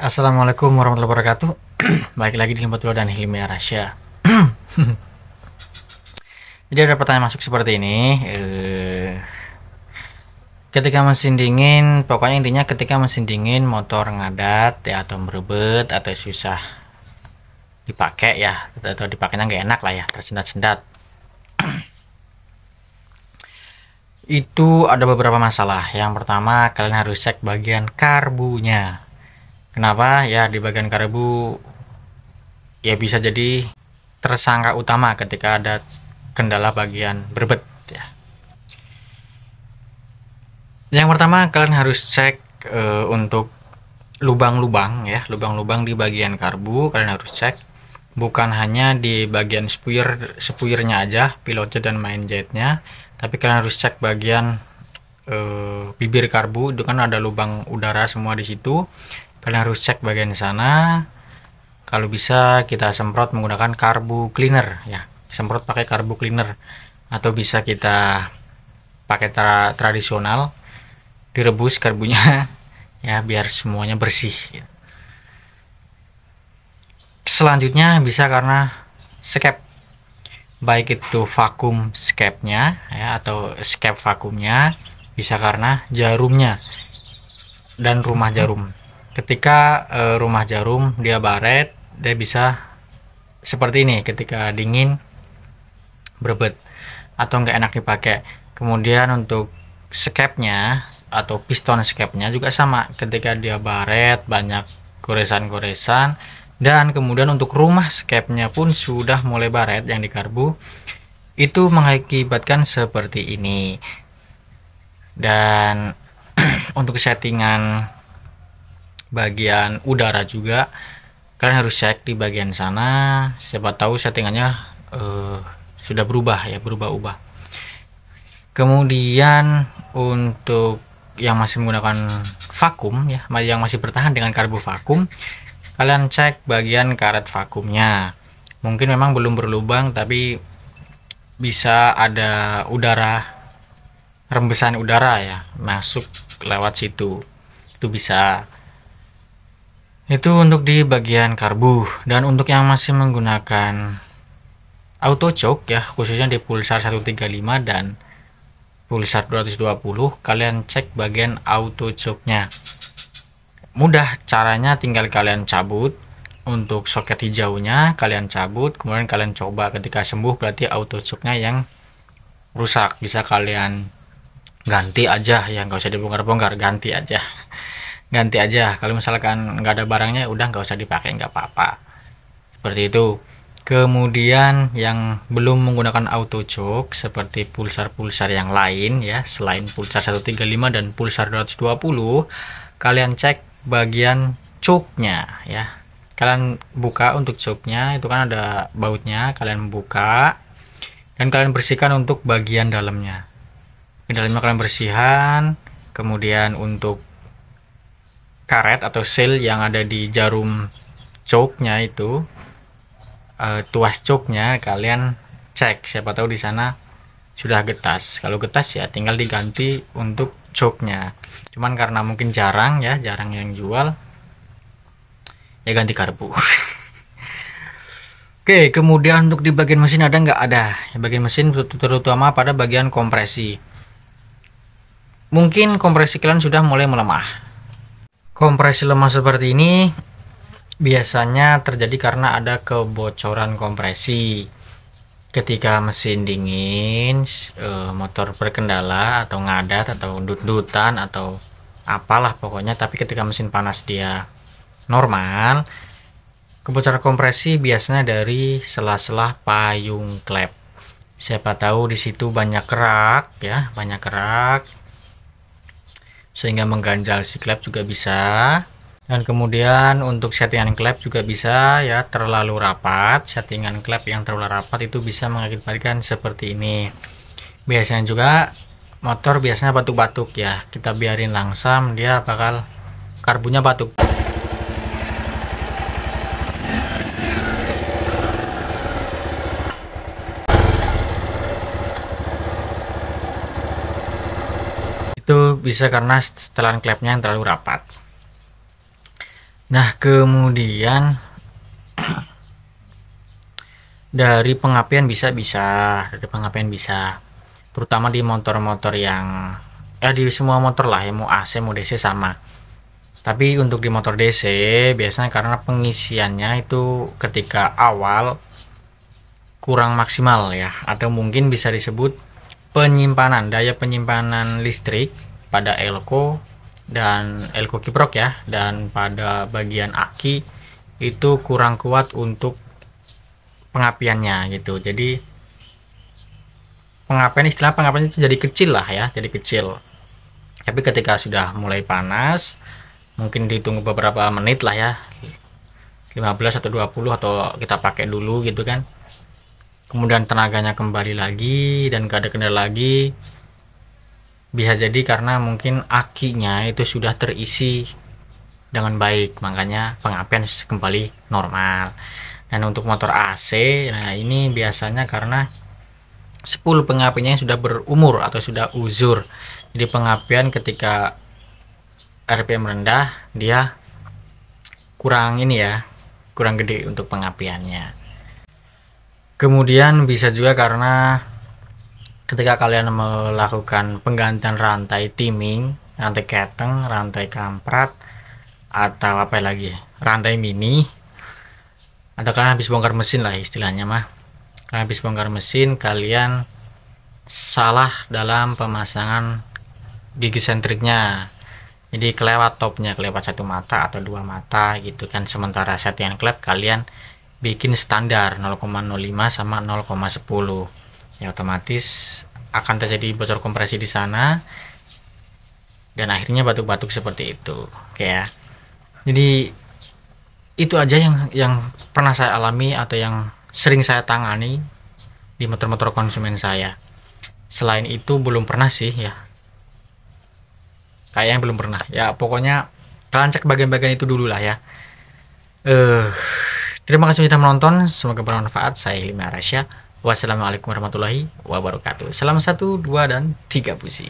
Assalamualaikum warahmatullahi wabarakatuh. Balik lagi di Limbatullah dan Hilmi Arasya. Jadi ada pertanyaan masuk seperti ini. Ketika mesin dingin, pokoknya intinya ketika mesin dingin motor ngadat ya, atau merebet atau susah dipakai ya, atau dipakainya nggak enak lah ya, tersendat-sendat. Itu ada beberapa masalah. Yang pertama, kalian harus cek bagian karbunya. Kenapa? Ya, di bagian karbu ya bisa jadi tersangka utama ketika ada kendala bagian berbet ya. Yang pertama, kalian harus cek untuk lubang-lubang ya, lubang-lubang di bagian karbu kalian harus cek, bukan hanya di bagian spuirnya aja, pilotnya dan main jetnya, tapi kalian harus cek bagian bibir karbu. Itu kan ada lubang udara semua di situ, kalian harus cek bagian sana. Kalau bisa kita semprot menggunakan karbu cleaner ya, semprot pakai karbu cleaner, atau bisa kita pakai tradisional, direbus karbunya ya biar semuanya bersih. Selanjutnya bisa karena skep, baik itu vakum skepnya ya atau skep vakumnya, bisa karena jarumnya dan rumah jarum. Ketika rumah jarum dia baret, dia bisa seperti ini ketika dingin berbet atau nggak enak dipakai. Kemudian untuk skepnya atau piston skepnya juga sama, ketika dia baret banyak goresan-goresan, dan kemudian untuk rumah skepnya pun sudah mulai baret yang di karbu, itu mengakibatkan seperti ini. Dan untuk settingan bagian udara juga kalian harus cek di bagian sana, siapa tahu settingannya sudah berubah ya, berubah-ubah. Kemudian untuk yang masih menggunakan vakum ya, yang masih bertahan dengan karbu vakum, kalian cek bagian karet vakumnya. Mungkin memang belum berlubang, tapi bisa ada udara, rembesan udara ya masuk lewat situ, itu bisa. Itu untuk di bagian karbu. Dan untuk yang masih menggunakan auto choke ya, khususnya di pulsar 135 dan pulsar 220, kalian cek bagian auto choke-nya. Mudah caranya, tinggal kalian cabut untuk soket hijaunya, kalian cabut, kemudian kalian coba. Ketika sembuh berarti auto choke-nya yang rusak, bisa kalian ganti aja ya, nggak usah dibongkar-bongkar, ganti aja. Kalau misalkan nggak ada barangnya udah nggak usah dipakai, nggak apa-apa, seperti itu. Kemudian yang belum menggunakan auto choke seperti pulsar-pulsar yang lain ya, selain pulsar 135 dan pulsar 220, kalian cek bagian choke-nya ya. Kalian buka untuk choke-nya, itu kan ada bautnya, kalian buka dan kalian bersihkan untuk bagian dalamnya. Di dalamnya kalian bersihkan. Kemudian untuk karet atau seal yang ada di jarum choke-nya itu, tuas choke-nya kalian cek, siapa tahu di sana sudah getas. Kalau getas ya tinggal diganti untuk choke-nya. Cuman karena mungkin jarang yang jual, ya ganti karbu. Oke, kemudian untuk di bagian mesin ada nggak? Ada. Bagian mesin terutama pada bagian kompresi. Mungkin kompresi kalian sudah mulai melemah. Kompresi lemah seperti ini biasanya terjadi karena ada kebocoran kompresi. Ketika mesin dingin, motor berkendala atau ngadat atau dut-dutan atau apalah pokoknya, tapi ketika mesin panas dia normal, kebocoran kompresi biasanya dari sela-sela payung klep. Siapa tahu di situ banyak kerak ya, banyak kerak sehingga mengganjal si klep juga bisa. Dan kemudian untuk settingan klep juga bisa ya, terlalu rapat. Settingan klep yang terlalu rapat itu bisa mengakibatkan seperti ini. Biasanya juga motor biasanya batuk-batuk ya, kita biarin langsam, dia bakal karbunya batuk. Itu bisa karena setelan klepnya yang terlalu rapat. Nah, kemudian dari pengapian bisa terutama di motor-motor yang di semua motor lah ya, mau AC mau DC sama. Tapi untuk di motor DC biasanya karena pengisiannya itu ketika awal kurang maksimal ya, atau mungkin bisa disebut daya penyimpanan listrik pada elko dan elko kiprok ya, dan pada bagian aki itu kurang kuat untuk pengapiannya gitu. Jadi istilah pengapian itu jadi kecil lah ya, jadi kecil. Tapi ketika sudah mulai panas, mungkin ditunggu beberapa menit lah ya, 15 atau 20, atau kita pakai dulu gitu kan, kemudian tenaganya kembali lagi dan gak ada kendala lagi, bisa jadi karena mungkin akinya itu sudah terisi dengan baik, makanya pengapian kembali normal. Dan untuk motor AC, nah ini biasanya karena spool pengapiannya sudah berumur atau sudah uzur, jadi pengapian ketika RPM rendah dia kurang kurang gede untuk pengapiannya. Kemudian bisa juga karena ketika kalian melakukan penggantian rantai timing, rantai keteng, rantai kamprat, atau apa lagi, rantai mini, atau kalian habis bongkar mesin lah istilahnya mah, kalian habis bongkar mesin, kalian salah dalam pemasangan gigi sentriknya, jadi kelewat topnya, kelewat satu mata atau dua mata gitu kan. Sementara settingan klep kalian bikin standar 0,05 sama 0,10, ya otomatis akan terjadi bocor kompresi di sana dan akhirnya batuk-batuk seperti itu. Oke ya, jadi itu aja yang pernah saya alami atau yang sering saya tangani di motor-motor konsumen saya. Selain itu belum pernah sih ya, kayaknya belum pernah ya. Pokoknya kalian cek bagian-bagian itu dulu lah ya. Terima kasih sudah menonton, semoga bermanfaat. Saya Hilmi Arasya. Wassalamualaikum warahmatullahi wabarakatuh. Salam 1, 2, dan 3 puji.